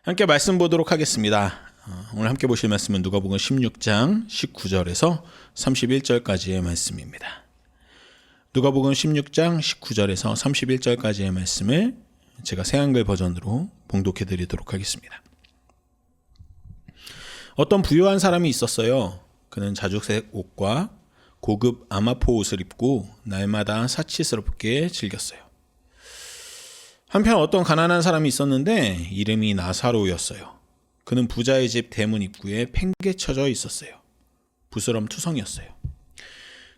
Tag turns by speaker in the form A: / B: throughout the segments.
A: 함께 말씀 보도록 하겠습니다. 오늘 함께 보실 말씀은 누가복음 16장 19절에서 31절까지의 말씀입니다. 누가복음 16장 19절에서 31절까지의 말씀을 제가 새한글 버전으로 봉독해 드리도록 하겠습니다. 어떤 부유한 사람이 있었어요. 그는 자주색 옷과 고급 아마포 옷을 입고 날마다 사치스럽게 즐겼어요. 한편 어떤 가난한 사람이 있었는데 이름이 나사로였어요. 그는 부자의 집 대문 입구에 팽개쳐져 있었어요. 부스럼투성이었어요.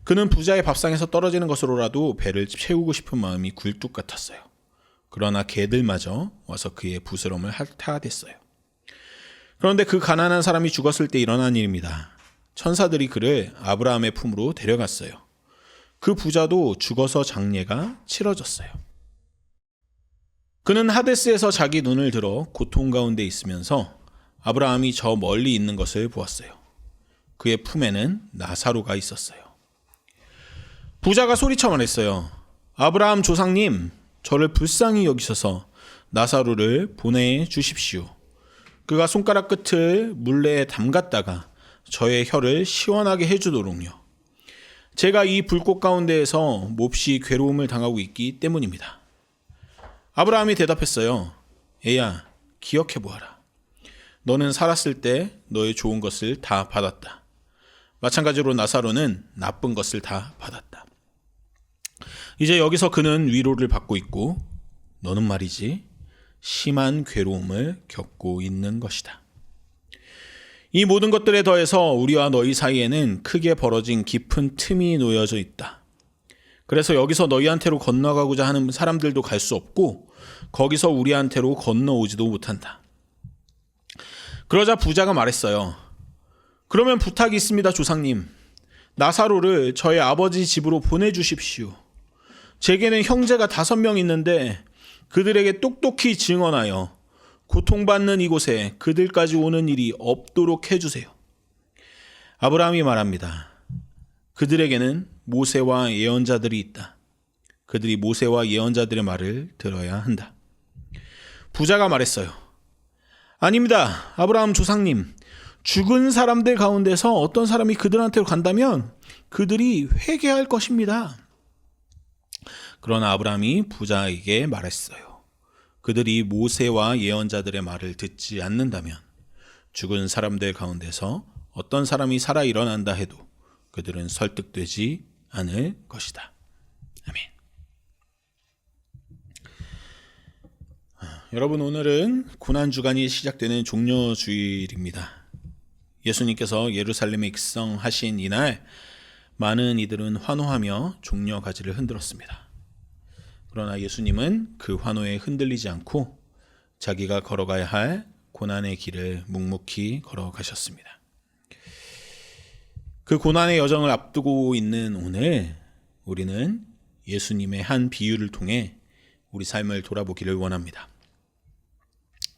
A: 그는 부자의 밥상에서 떨어지는 것으로라도 배를 채우고 싶은 마음이 굴뚝 같았어요. 그러나 개들마저 와서 그의 부스럼을 핥아댔어요. 그런데 그 가난한 사람이 죽었을 때 일어난 일입니다. 천사들이 그를 아브라함의 품으로 데려갔어요. 그 부자도 죽어서 장례가 치러졌어요. 그는 하데스에서 자기 눈을 들어 고통 가운데 있으면서 아브라함이 저 멀리 있는 것을 보았어요. 그의 품에는 나사로가 있었어요. 부자가 소리쳐 말했어요. 아브라함 조상님, 저를 불쌍히 여기셔서 나사로를 보내주십시오. 그가 손가락 끝을 물레에 담갔다가 저의 혀를 시원하게 해주도록요. 제가 이 불꽃 가운데에서 몹시 괴로움을 당하고 있기 때문입니다. 아브라함이 대답했어요. 애야, 기억해보아라. 너는 살았을 때 너의 좋은 것을 다 받았다. 마찬가지로 나사로는 나쁜 것을 다 받았다. 이제 여기서 그는 위로를 받고 있고 너는 말이지 심한 괴로움을 겪고 있는 것이다. 이 모든 것들에 더해서 우리와 너희 사이에는 크게 벌어진 깊은 틈이 놓여져 있다. 그래서 여기서 너희한테로 건너가고자 하는 사람들도 갈 수 없고 거기서 우리한테로 건너오지도 못한다. 그러자 부자가 말했어요. 그러면 부탁이 있습니다, 조상님. 나사로를 저의 아버지 집으로 보내주십시오. 제게는 형제가 5명 있는데 그들에게 똑똑히 증언하여 고통받는 이곳에 그들까지 오는 일이 없도록 해주세요. 아브라함이 말합니다. 그들에게는 모세와 예언자들이 있다. 그들이 모세와 예언자들의 말을 들어야 한다. 부자가 말했어요. 아닙니다. 아브라함 조상님. 죽은 사람들 가운데서 어떤 사람이 그들한테로 간다면 그들이 회개할 것입니다. 그러나 아브라함이 부자에게 말했어요. 그들이 모세와 예언자들의 말을 듣지 않는다면 죽은 사람들 가운데서 어떤 사람이 살아 일어난다 해도 그들은 설득되지 않을 것이다. 아멘. 여러분, 오늘은 고난주간이 시작되는 종려주일입니다. 예수님께서 예루살렘에 입성하신 이날 많은 이들은 환호하며 종려가지를 흔들었습니다. 그러나 예수님은 그 환호에 흔들리지 않고 자기가 걸어가야 할 고난의 길을 묵묵히 걸어가셨습니다. 그 고난의 여정을 앞두고 있는 오늘 우리는 예수님의 한 비유를 통해 우리 삶을 돌아보기를 원합니다.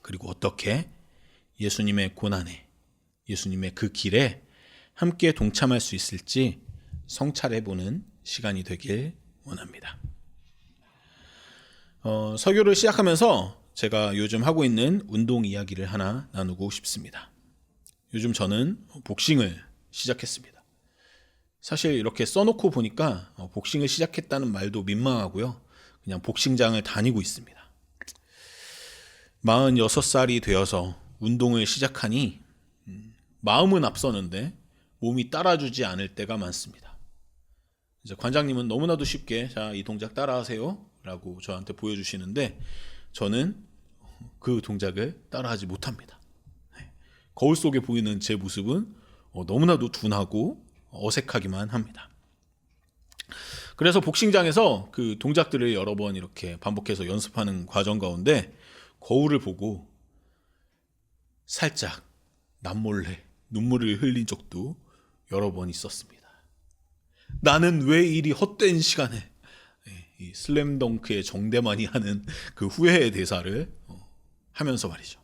A: 그리고 어떻게 예수님의 고난에, 예수님의 그 길에 함께 동참할 수 있을지 성찰해보는 시간이 되길 원합니다. 설교를 시작하면서 제가 요즘 하고 있는 운동 이야기를 하나 나누고 싶습니다. 요즘 저는 복싱을 시작했습니다. 사실 이렇게 써놓고 보니까 복싱을 시작했다는 말도 민망하고요. 그냥 복싱장을 다니고 있습니다. 46살이 되어서 운동을 시작하니 마음은 앞서는데 몸이 따라주지 않을 때가 많습니다. 이제 관장님은 너무나도 쉽게 자, 이 동작 따라하세요 라고 저한테 보여주시는데 저는 그 동작을 따라하지 못합니다. 거울 속에 보이는 제 모습은 너무나도 둔하고 어색하기만 합니다. 그래서 복싱장에서 그 동작들을 여러 번 이렇게 반복해서 연습하는 과정 가운데 거울을 보고 살짝 남몰래 눈물을 흘린 적도 여러 번 있었습니다. 나는 왜 이리 헛된 시간에 이 슬램덩크의 정대만이 하는 그 후회의 대사를 하면서 말이죠.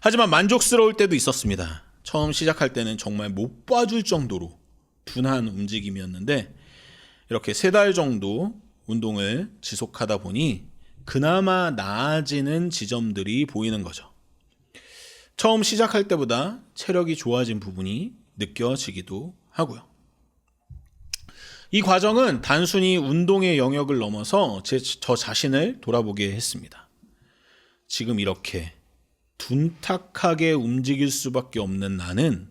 A: 하지만 만족스러울 때도 있었습니다. 처음 시작할 때는 정말 못 봐줄 정도로 둔한 움직임이었는데 이렇게 3달 정도 운동을 지속하다 보니 그나마 나아지는 지점들이 보이는 거죠. 처음 시작할 때보다 체력이 좋아진 부분이 느껴지기도 하고요. 이 과정은 단순히 운동의 영역을 넘어서 저 자신을 돌아보게 했습니다. 지금 이렇게 둔탁하게 움직일 수밖에 없는 나는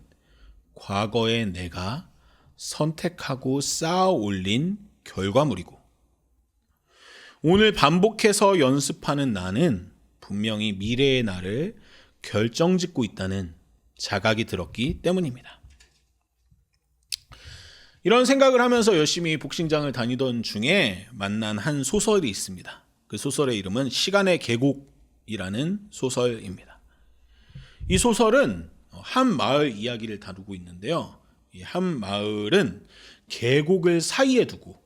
A: 과거에 내가 선택하고 쌓아 올린 결과물이고, 오늘 반복해서 연습하는 나는 분명히 미래의 나를 결정짓고 있다는 자각이 들었기 때문입니다. 이런 생각을 하면서 열심히 복싱장을 다니던 중에 만난 한 소설이 있습니다. 그 소설의 이름은 시간의 계곡이라는 소설입니다. 이 소설은 한 마을 이야기를 다루고 있는데요. 이 한 마을은 계곡을 사이에 두고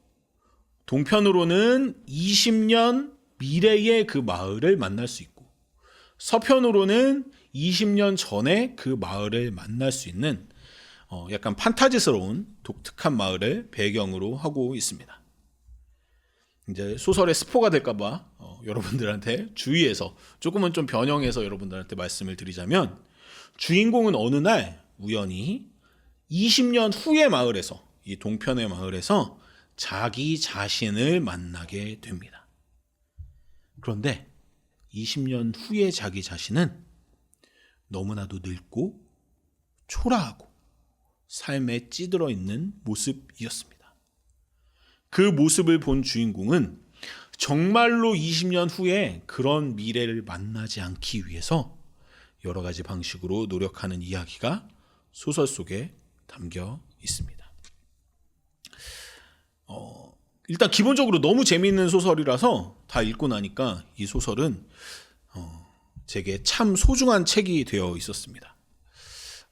A: 동편으로는 20년 미래의 그 마을을 만날 수 있고, 서편으로는 20년 전에 그 마을을 만날 수 있는 약간 판타지스러운 독특한 마을을 배경으로 하고 있습니다. 이제 소설의 스포가 될까봐 여러분들한테 주의해서 조금은 좀 변형해서 여러분들한테 말씀을 드리자면, 주인공은 어느 날 우연히 20년 후의 마을에서, 이 동편의 마을에서 자기 자신을 만나게 됩니다. 그런데 20년 후의 자기 자신은 너무나도 늙고 초라하고 삶에 찌들어 있는 모습이었습니다. 그 모습을 본 주인공은 정말로 20년 후에 그런 미래를 만나지 않기 위해서 여러 가지 방식으로 노력하는 이야기가 소설 속에 담겨 있습니다. 일단 기본적으로 너무 재미있는 소설이라서 다 읽고 나니까 이 소설은 제게 참 소중한 책이 되어 있었습니다.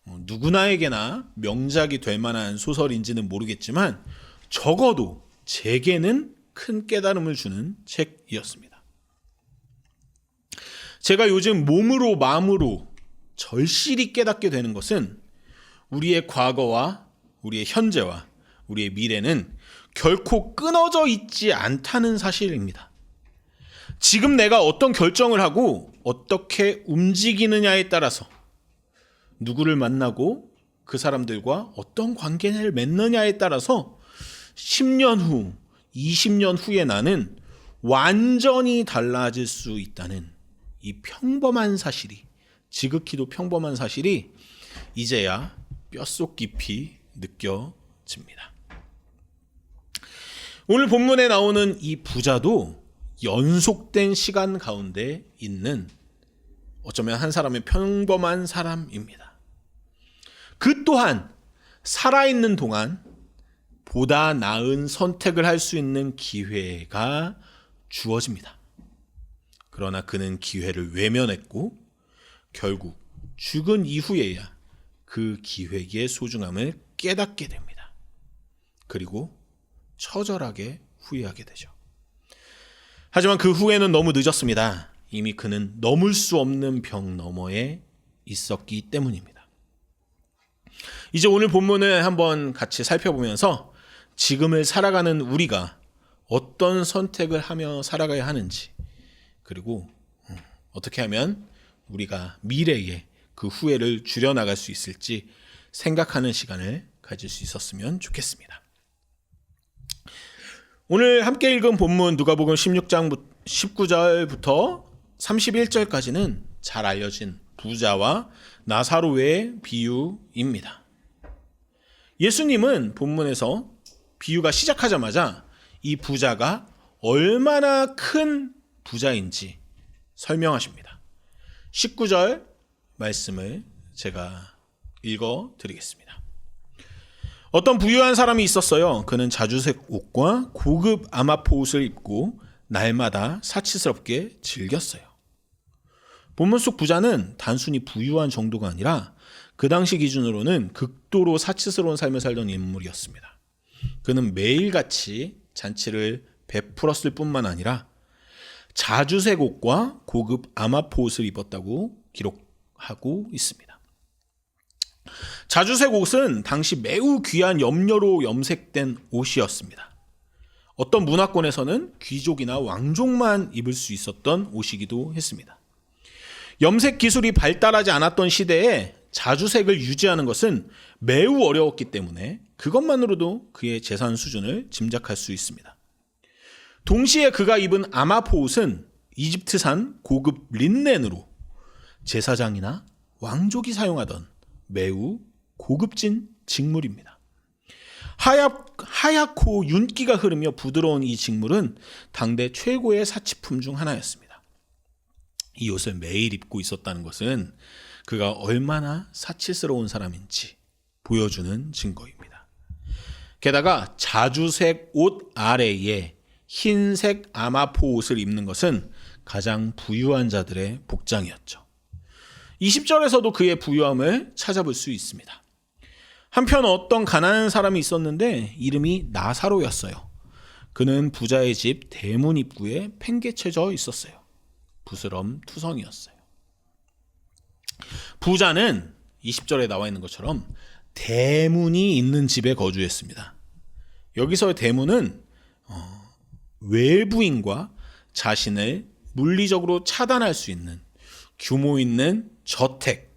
A: 누구나에게나 명작이 될 만한 소설인지는 모르겠지만 적어도 제게는 큰 깨달음을 주는 책이었습니다. 제가 요즘 몸으로 마음으로 절실히 깨닫게 되는 것은 우리의 과거와 우리의 현재와 우리의 미래는 결코 끊어져 있지 않다는 사실입니다. 지금 내가 어떤 결정을 하고 어떻게 움직이느냐에 따라서 누구를 만나고 그 사람들과 어떤 관계를 맺느냐에 따라서 10년 후, 20년 후에 나는 완전히 달라질 수 있다는 이 평범한 사실이, 지극히도 평범한 사실이 이제야 뼛속 깊이 느껴집니다. 오늘 본문에 나오는 이 부자도 연속된 시간 가운데 있는 어쩌면 한 사람의 평범한 사람입니다. 그 또한 살아있는 동안 보다 나은 선택을 할 수 있는 기회가 주어집니다. 그러나 그는 기회를 외면했고 결국 죽은 이후에야 그 기회의 소중함을 깨닫게 됩니다. 그리고 처절하게 후회하게 되죠. 하지만 그 후에는 너무 늦었습니다. 이미 그는 넘을 수 없는 벽 너머에 있었기 때문입니다. 이제 오늘 본문을 한번 같이 살펴보면서 지금을 살아가는 우리가 어떤 선택을 하며 살아가야 하는지, 그리고 어떻게 하면 우리가 미래에 그 후회를 줄여나갈 수 있을지 생각하는 시간을 가질 수 있었으면 좋겠습니다. 오늘 함께 읽은 본문 누가복음 16장 19절부터 31절까지는 잘 알려진 부자와 나사로의 비유입니다. 예수님은 본문에서 비유가 시작하자마자 이 부자가 얼마나 큰 부자인지 설명하십니다. 19절 말씀을 제가 읽어 드리겠습니다. 어떤 부유한 사람이 있었어요. 그는 자주색 옷과 고급 아마포 옷을 입고 날마다 사치스럽게 즐겼어요. 본문 속 부자는 단순히 부유한 정도가 아니라 그 당시 기준으로는 극도로 사치스러운 삶을 살던 인물이었습니다. 그는 매일같이 잔치를 베풀었을 뿐만 아니라 자주색 옷과 고급 아마포 옷을 입었다고 기록하고 있습니다. 자주색 옷은 당시 매우 귀한 염료로 염색된 옷이었습니다. 어떤 문화권에서는 귀족이나 왕족만 입을 수 있었던 옷이기도 했습니다. 염색 기술이 발달하지 않았던 시대에 자주색을 유지하는 것은 매우 어려웠기 때문에 그것만으로도 그의 재산 수준을 짐작할 수 있습니다. 동시에 그가 입은 아마포 옷은 이집트산 고급 린넨으로 제사장이나 왕족이 사용하던 매우 고급진 직물입니다. 하얗고 윤기가 흐르며 부드러운 이 직물은 당대 최고의 사치품 중 하나였습니다. 이 옷을 매일 입고 있었다는 것은 그가 얼마나 사치스러운 사람인지 보여주는 증거입니다. 게다가 자주색 옷 아래에 흰색 아마포 옷을 입는 것은 가장 부유한 자들의 복장이었죠. 20절에서도 그의 부유함을 찾아볼 수 있습니다. 한편 어떤 가난한 사람이 있었는데 이름이 나사로였어요. 그는 부자의 집 대문 입구에 팽개쳐져 있었어요. 부스럼 투성이었어요. 부자는 20절에 나와 있는 것처럼 대문이 있는 집에 거주했습니다. 여기서의 대문은 외부인과 자신을 물리적으로 차단할 수 있는 규모 있는 저택의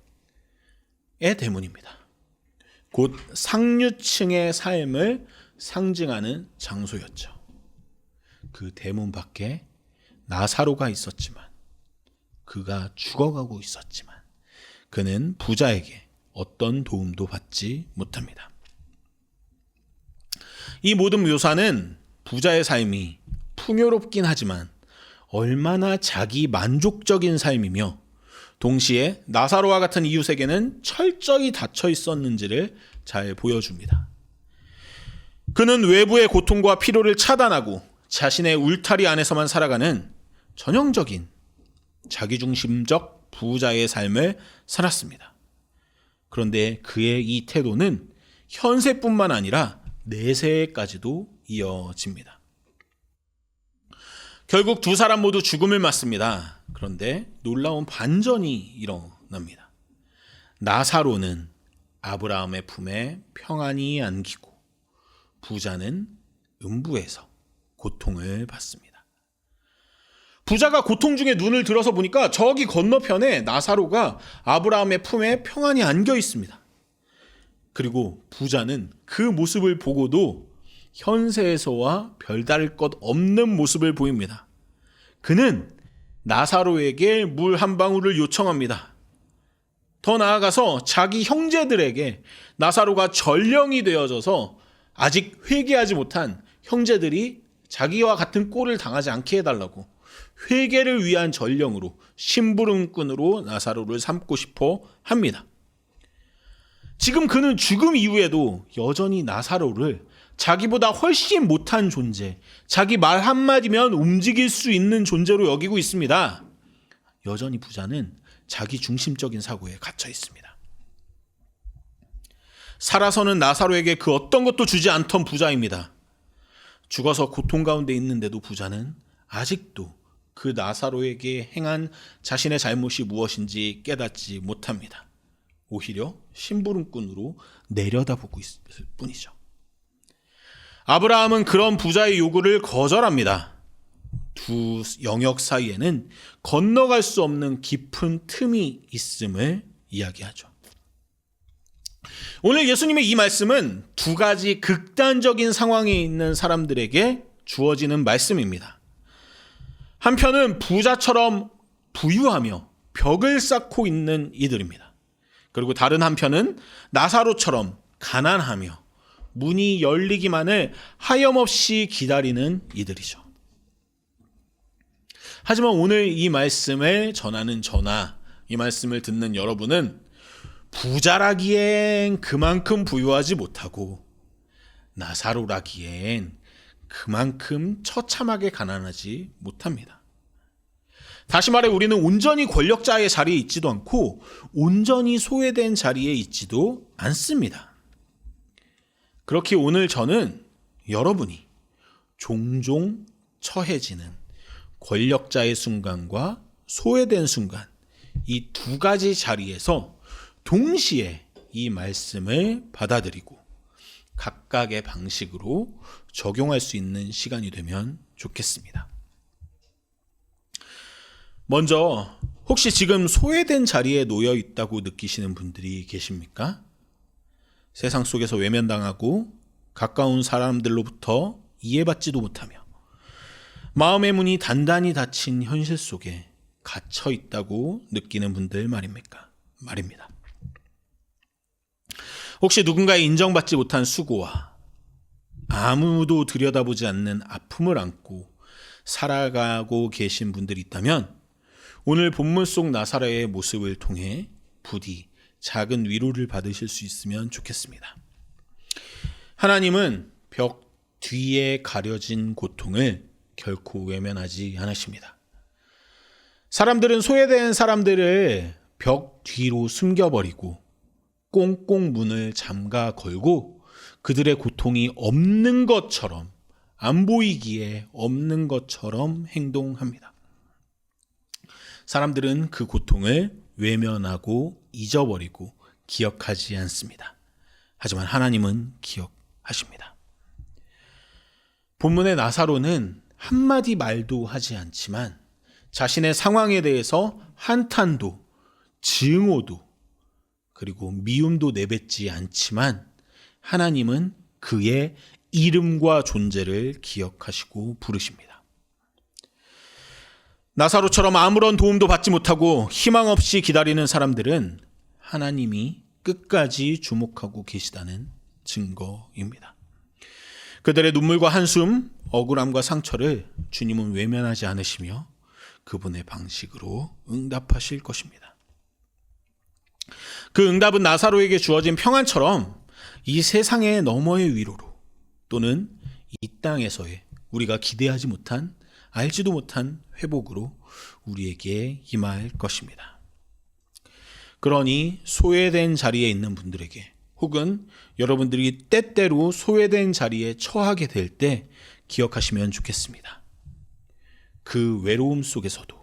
A: 대문입니다. 곧 상류층의 삶을 상징하는 장소였죠. 그 대문 밖에 나사로가 있었지만, 그가 죽어가고 있었지만 그는 부자에게 어떤 도움도 받지 못합니다. 이 모든 묘사는 부자의 삶이 풍요롭긴 하지만 얼마나 자기 만족적인 삶이며 동시에 나사로와 같은 이웃에게는 철저히 닫혀 있었는지를 잘 보여줍니다. 그는 외부의 고통과 필요를 차단하고 자신의 울타리 안에서만 살아가는 전형적인 자기중심적 부자의 삶을 살았습니다. 그런데 그의 이 태도는 현세뿐만 아니라 내세까지도 이어집니다. 결국 두 사람 모두 죽음을 맞습니다. 그런데 놀라운 반전이 일어납니다. 나사로는 아브라함의 품에 평안히 안기고 부자는 음부에서 고통을 받습니다. 부자가 고통 중에 눈을 들어서 보니까 저기 건너편에 나사로가 아브라함의 품에 평안히 안겨 있습니다. 그리고 부자는 그 모습을 보고도 현세에서와 별다를 것 없는 모습을 보입니다. 그는 나사로에게 물 한 방울을 요청합니다. 더 나아가서 자기 형제들에게 나사로가 전령이 되어져서 아직 회개하지 못한 형제들이 자기와 같은 꼴을 당하지 않게 해달라고 회개를 위한 전령으로 심부름꾼으로 나사로를 삼고 싶어 합니다. 지금 그는 죽음 이후에도 여전히 나사로를 자기보다 훨씬 못한 존재, 자기 말 한마디면 움직일 수 있는 존재로 여기고 있습니다. 여전히 부자는 자기 중심적인 사고에 갇혀 있습니다. 살아서는 나사로에게 그 어떤 것도 주지 않던 부자입니다. 죽어서 고통 가운데 있는데도 부자는 아직도 그 나사로에게 행한 자신의 잘못이 무엇인지 깨닫지 못합니다. 오히려 심부름꾼으로 내려다보고 있을 뿐이죠. 아브라함은 그런 부자의 요구를 거절합니다. 두 영역 사이에는 건너갈 수 없는 깊은 틈이 있음을 이야기하죠. 오늘 예수님의 이 말씀은 두 가지 극단적인 상황에 있는 사람들에게 주어지는 말씀입니다. 한편은 부자처럼 부유하며 벽을 쌓고 있는 이들입니다. 그리고 다른 한편은 나사로처럼 가난하며 문이 열리기만을 하염없이 기다리는 이들이죠. 하지만 오늘 이 말씀을 전하는 저나 이 말씀을 듣는 여러분은 부자라기엔 그만큼 부유하지 못하고 나사로라기엔 그만큼 처참하게 가난하지 못합니다. 다시 말해 우리는 온전히 권력자의 자리에 있지도 않고 온전히 소외된 자리에 있지도 않습니다. 그렇게 오늘 저는 여러분이 종종 처해지는 권력자의 순간과 소외된 순간, 이 두 가지 자리에서 동시에 이 말씀을 받아들이고 각각의 방식으로 적용할 수 있는 시간이 되면 좋겠습니다. 먼저 혹시 지금 소외된 자리에 놓여 있다고 느끼시는 분들이 계십니까? 세상 속에서 외면당하고 가까운 사람들로부터 이해받지도 못하며 마음의 문이 단단히 닫힌 현실 속에 갇혀 있다고 느끼는 분들 말입니다. 혹시 누군가의 인정받지 못한 수고와 아무도 들여다보지 않는 아픔을 안고 살아가고 계신 분들이 있다면 오늘 본문 속 나사로의 모습을 통해 부디 작은 위로를 받으실 수 있으면 좋겠습니다. 하나님은 벽 뒤에 가려진 고통을 결코 외면하지 않으십니다. 사람들은 소외된 사람들을 벽 뒤로 숨겨버리고 꽁꽁 문을 잠가 걸고 그들의 고통이 없는 것처럼, 안 보이기에 없는 것처럼 행동합니다. 사람들은 그 고통을 외면하고 잊어버리고 기억하지 않습니다. 하지만 하나님은 기억하십니다. 본문의 나사로는 한마디 말도 하지 않지만 자신의 상황에 대해서 한탄도, 증오도, 그리고 미움도 내뱉지 않지만 하나님은 그의 이름과 존재를 기억하시고 부르십니다. 나사로처럼 아무런 도움도 받지 못하고 희망 없이 기다리는 사람들은 하나님이 끝까지 주목하고 계시다는 증거입니다. 그들의 눈물과 한숨, 억울함과 상처를 주님은 외면하지 않으시며 그분의 방식으로 응답하실 것입니다. 그 응답은 나사로에게 주어진 평안처럼 이 세상의 너머의 위로로 또는 이 땅에서의 우리가 기대하지 못한 알지도 못한 회복으로 우리에게 임할 것입니다. 그러니 소외된 자리에 있는 분들에게 혹은 여러분들이 때때로 소외된 자리에 처하게 될 때 기억하시면 좋겠습니다. 그 외로움 속에서도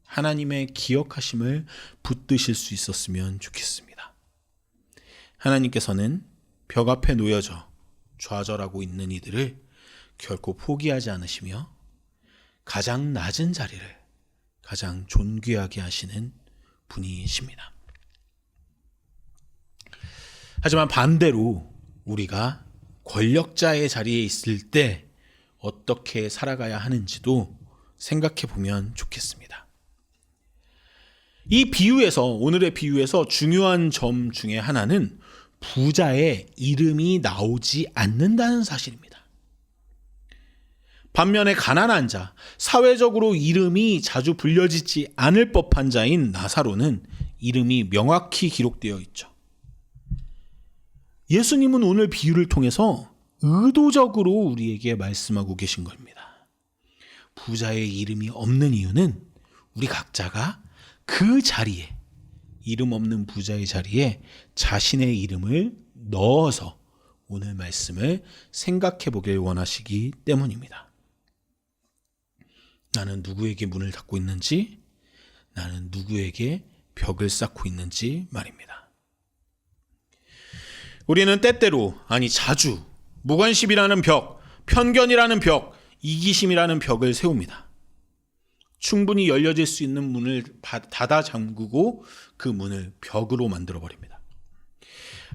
A: 하나님의 기억하심을 붙드실 수 있었으면 좋겠습니다. 하나님께서는 벽 앞에 놓여져 좌절하고 있는 이들을 결코 포기하지 않으시며 가장 낮은 자리를 가장 존귀하게 하시는 분이십니다. 하지만 반대로 우리가 권력자의 자리에 있을 때 어떻게 살아가야 하는지도 생각해 보면 좋겠습니다. 이 비유에서, 오늘의 비유에서 중요한 점 중에 하나는 부자의 이름이 나오지 않는다는 사실입니다. 반면에 가난한 자, 사회적으로 이름이 자주 불려지지 않을 법한 자인 나사로는 이름이 명확히 기록되어 있죠. 예수님은 오늘 비유를 통해서 의도적으로 우리에게 말씀하고 계신 겁니다. 부자의 이름이 없는 이유는 우리 각자가 그 자리에, 이름 없는 부자의 자리에 자신의 이름을 넣어서 오늘 말씀을 생각해 보길 원하시기 때문입니다. 나는 누구에게 문을 닫고 있는지, 나는 누구에게 벽을 쌓고 있는지 말입니다. 우리는 때때로, 아니 자주 무관심이라는 벽, 편견이라는 벽, 이기심이라는 벽을 세웁니다. 충분히 열려질 수 있는 문을 닫아 잠그고 그 문을 벽으로 만들어버립니다.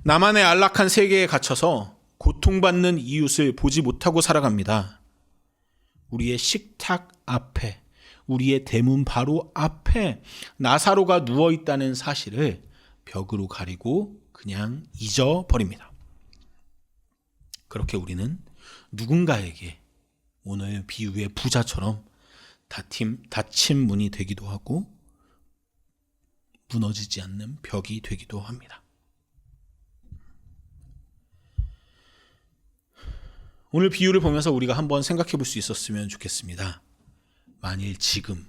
A: 나만의 안락한 세계에 갇혀서 고통받는 이웃을 보지 못하고 살아갑니다. 우리의 식탁 앞에, 우리의 대문 바로 앞에 나사로가 누워있다는 사실을 벽으로 가리고 그냥 잊어버립니다. 그렇게 우리는 누군가에게 오늘 비유의 부자처럼 닫힌 문이 되기도 하고 무너지지 않는 벽이 되기도 합니다. 오늘 비유를 보면서 우리가 한번 생각해 볼 수 있었으면 좋겠습니다. 만일 지금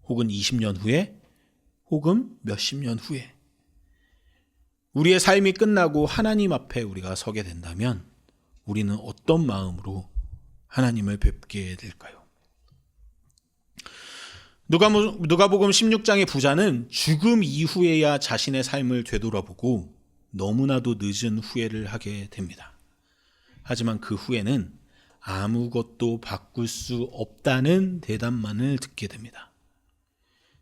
A: 혹은 20년 후에 혹은 몇십 년 후에 우리의 삶이 끝나고 하나님 앞에 우리가 서게 된다면 우리는 어떤 마음으로 하나님을 뵙게 될까요? 누가복음 16장의 부자는 죽음 이후에야 자신의 삶을 되돌아보고 너무나도 늦은 후회를 하게 됩니다. 하지만 그 후에는 아무것도 바꿀 수 없다는 대답만을 듣게 됩니다.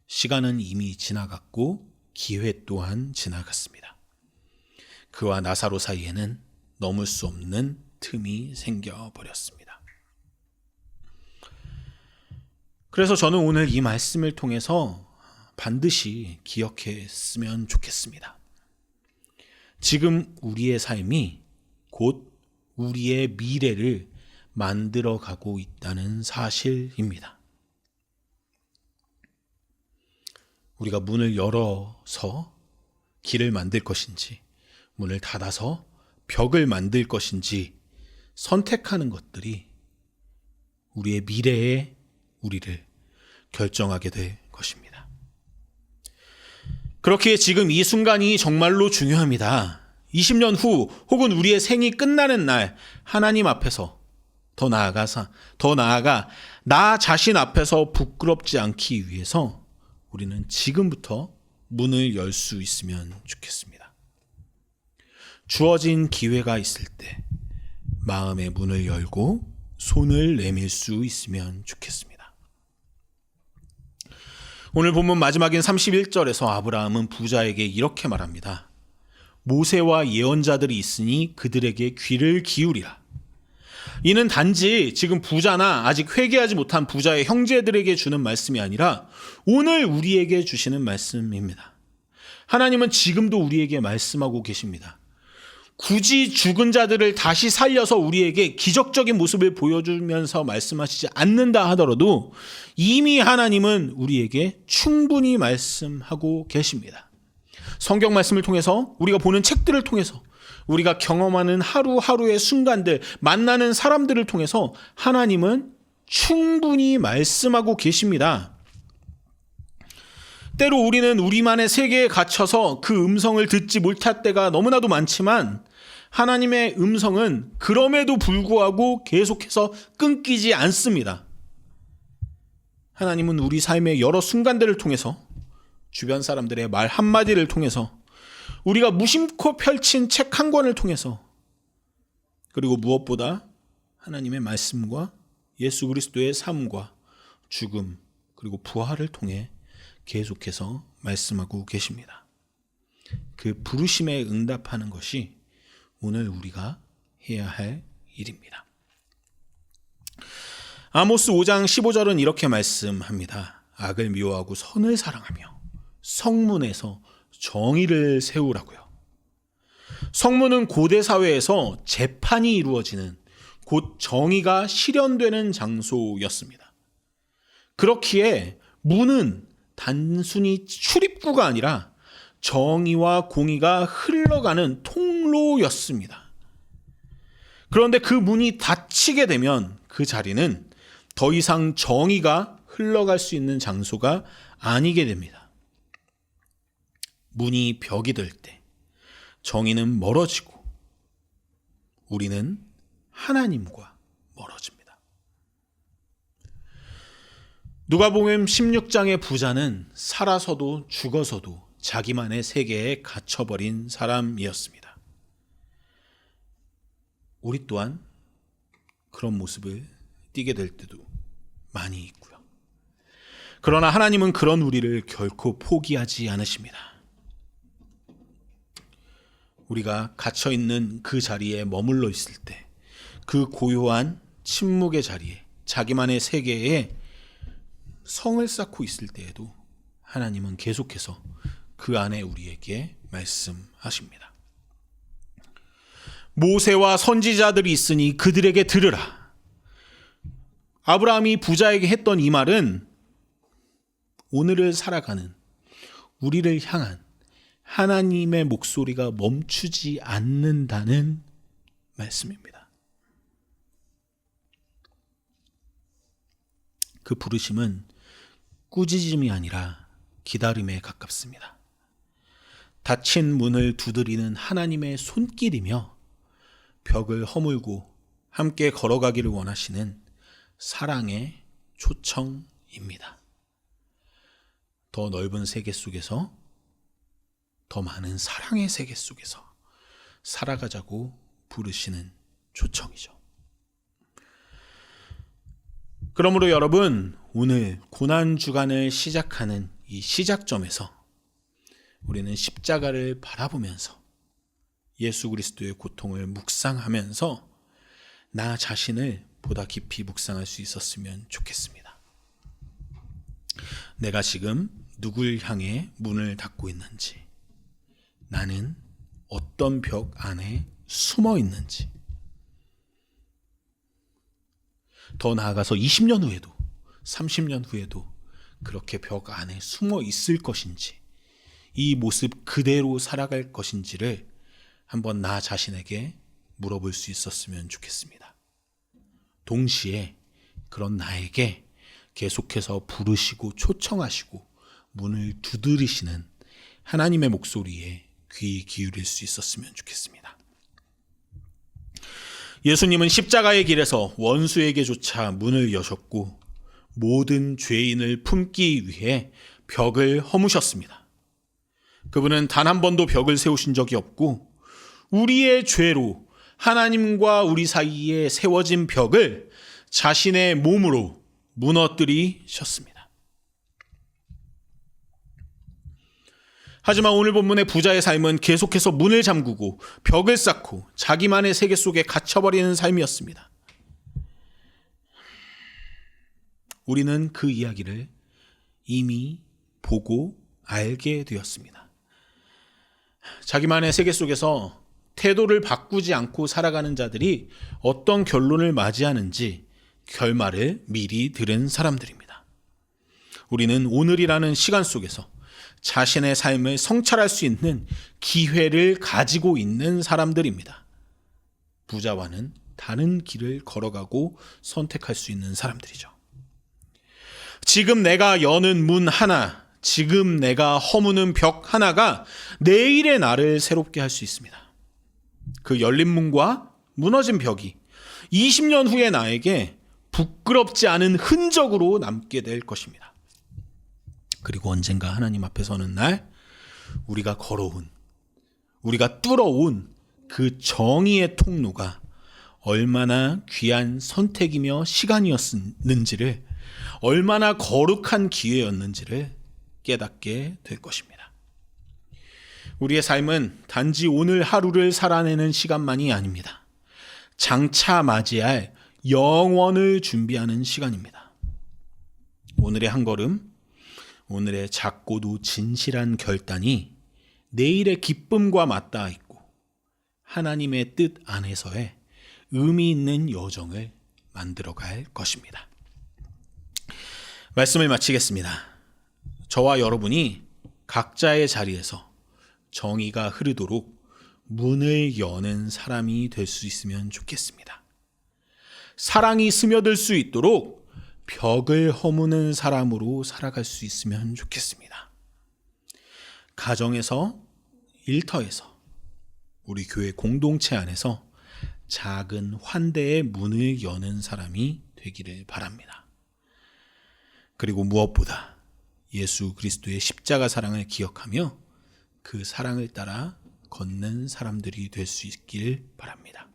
A: 시간은 이미 지나갔고 기회 또한 지나갔습니다. 그와 나사로 사이에는 넘을 수 없는 틈이 생겨버렸습니다. 그래서 저는 오늘 이 말씀을 통해서 반드시 기억했으면 좋겠습니다. 지금 우리의 삶이 곧 우리의 미래를 만들어가고 있다는 사실입니다. 우리가 문을 열어서 길을 만들 것인지, 문을 닫아서 벽을 만들 것인지 선택하는 것들이 우리의 미래의 우리를 결정하게 될 것입니다. 그렇기에 지금 이 순간이 정말로 중요합니다. 20년 후 혹은 우리의 생이 끝나는 날 하나님 앞에서 더 나아가 나 자신 앞에서 부끄럽지 않기 위해서 우리는 지금부터 문을 열 수 있으면 좋겠습니다. 주어진 기회가 있을 때 마음의 문을 열고 손을 내밀 수 있으면 좋겠습니다. 오늘 본문 마지막인 31절에서 아브라함은 부자에게 이렇게 말합니다. 모세와 예언자들이 있으니 그들에게 귀를 기울이라. 이는 단지 지금 부자나 아직 회개하지 못한 부자의 형제들에게 주는 말씀이 아니라 오늘 우리에게 주시는 말씀입니다. 하나님은 지금도 우리에게 말씀하고 계십니다. 굳이 죽은 자들을 다시 살려서 우리에게 기적적인 모습을 보여주면서 말씀하시지 않는다 하더라도 이미 하나님은 우리에게 충분히 말씀하고 계십니다. 성경 말씀을 통해서, 우리가 보는 책들을 통해서, 우리가 경험하는 하루하루의 순간들, 만나는 사람들을 통해서 하나님은 충분히 말씀하고 계십니다. 때로 우리는 우리만의 세계에 갇혀서 그 음성을 듣지 못할 때가 너무나도 많지만 하나님의 음성은 그럼에도 불구하고 계속해서 끊기지 않습니다. 하나님은 우리 삶의 여러 순간들을 통해서, 주변 사람들의 말 한마디를 통해서, 우리가 무심코 펼친 책 한 권을 통해서, 그리고 무엇보다 하나님의 말씀과 예수 그리스도의 삶과 죽음 그리고 부활을 통해 계속해서 말씀하고 계십니다. 그 부르심에 응답하는 것이 오늘 우리가 해야 할 일입니다. 아모스 5장 15절은 이렇게 말씀합니다. 악을 미워하고 선을 사랑하며 성문에서 정의를 세우라고요. 성문은 고대 사회에서 재판이 이루어지는, 곧 정의가 실현되는 장소였습니다. 그렇기에 문은 단순히 출입구가 아니라 정의와 공의가 흘러가는 통로였습니다. 그런데 그 문이 닫히게 되면 그 자리는 더 이상 정의가 흘러갈 수 있는 장소가 아니게 됩니다. 문이 벽이 될 때 정의는 멀어지고 우리는 하나님과 멀어집니다. 누가복음 16장의 부자는 살아서도 죽어서도 자기만의 세계에 갇혀버린 사람이었습니다. 우리 또한 그런 모습을 띠게 될 때도 많이 있고요. 그러나 하나님은 그런 우리를 결코 포기하지 않으십니다. 우리가 갇혀있는 그 자리에 머물러 있을 때, 그 고요한 침묵의 자리에, 자기만의 세계에 성을 쌓고 있을 때에도 하나님은 계속해서 그 안에 우리에게 말씀하십니다. 모세와 선지자들이 있으니 그들에게 들으라. 아브라함이 부자에게 했던 이 말은 오늘을 살아가는 우리를 향한 하나님의 목소리가 멈추지 않는다는 말씀입니다. 그 부르심은 꾸짖음이 아니라 기다림에 가깝습니다. 닫힌 문을 두드리는 하나님의 손길이며 벽을 허물고 함께 걸어가기를 원하시는 사랑의 초청입니다. 더 넓은 세계 속에서, 더 많은 사랑의 세계 속에서 살아가자고 부르시는 초청이죠. 그러므로 여러분, 오늘 고난주간을 시작하는 이 시작점에서 우리는 십자가를 바라보면서 예수 그리스도의 고통을 묵상하면서 나 자신을 보다 깊이 묵상할 수 있었으면 좋겠습니다. 내가 지금 누굴 향해 문을 닫고 있는지, 나는 어떤 벽 안에 숨어 있는지, 더 나아가서 20년 후에도 30년 후에도 그렇게 벽 안에 숨어 있을 것인지, 이 모습 그대로 살아갈 것인지를 한번 나 자신에게 물어볼 수 있었으면 좋겠습니다. 동시에 그런 나에게 계속해서 부르시고 초청하시고 문을 두드리시는 하나님의 목소리에 귀 기울일 수 있었으면 좋겠습니다. 예수님은 십자가의 길에서 원수에게조차 문을 여셨고 모든 죄인을 품기 위해 벽을 허무셨습니다. 그분은 단 한 번도 벽을 세우신 적이 없고 우리의 죄로 하나님과 우리 사이에 세워진 벽을 자신의 몸으로 무너뜨리셨습니다. 하지만 오늘 본문의 부자의 삶은 계속해서 문을 잠그고 벽을 쌓고 자기만의 세계 속에 갇혀버리는 삶이었습니다. 우리는 그 이야기를 이미 보고 알게 되었습니다. 자기만의 세계 속에서 태도를 바꾸지 않고 살아가는 자들이 어떤 결론을 맞이하는지 결말을 미리 들은 사람들입니다. 우리는 오늘이라는 시간 속에서 자신의 삶을 성찰할 수 있는 기회를 가지고 있는 사람들입니다. 부자와는 다른 길을 걸어가고 선택할 수 있는 사람들이죠. 지금 내가 여는 문 하나, 지금 내가 허무는 벽 하나가 내일의 나를 새롭게 할 수 있습니다. 그 열린 문과 무너진 벽이 20년 후의 나에게 부끄럽지 않은 흔적으로 남게 될 것입니다. 그리고 언젠가 하나님 앞에 서는 날 우리가 걸어온, 우리가 뚫어온 그 정의의 통로가 얼마나 귀한 선택이며 시간이었는지를, 얼마나 거룩한 기회였는지를 깨닫게 될 것입니다. 우리의 삶은 단지 오늘 하루를 살아내는 시간만이 아닙니다. 장차 맞이할 영원을 준비하는 시간입니다. 오늘의 한 걸음, 오늘의 작고도 진실한 결단이 내일의 기쁨과 맞닿아 있고 하나님의 뜻 안에서의 의미 있는 여정을 만들어갈 것입니다. 말씀을 마치겠습니다. 저와 여러분이 각자의 자리에서 정의가 흐르도록 문을 여는 사람이 될 수 있으면 좋겠습니다. 사랑이 스며들 수 있도록 벽을 허무는 사람으로 살아갈 수 있으면 좋겠습니다. 가정에서, 일터에서, 우리 교회 공동체 안에서 작은 환대의 문을 여는 사람이 되기를 바랍니다. 그리고 무엇보다 예수 그리스도의 십자가 사랑을 기억하며 그 사랑을 따라 걷는 사람들이 될 수 있길 바랍니다.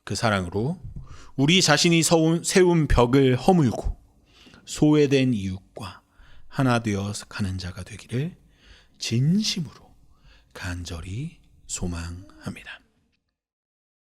A: 그 사랑으로 우리 자신이 세운 벽을 허물고 소외된 이웃과 하나 되어 가는 자가 되기를 진심으로 간절히 소망합니다.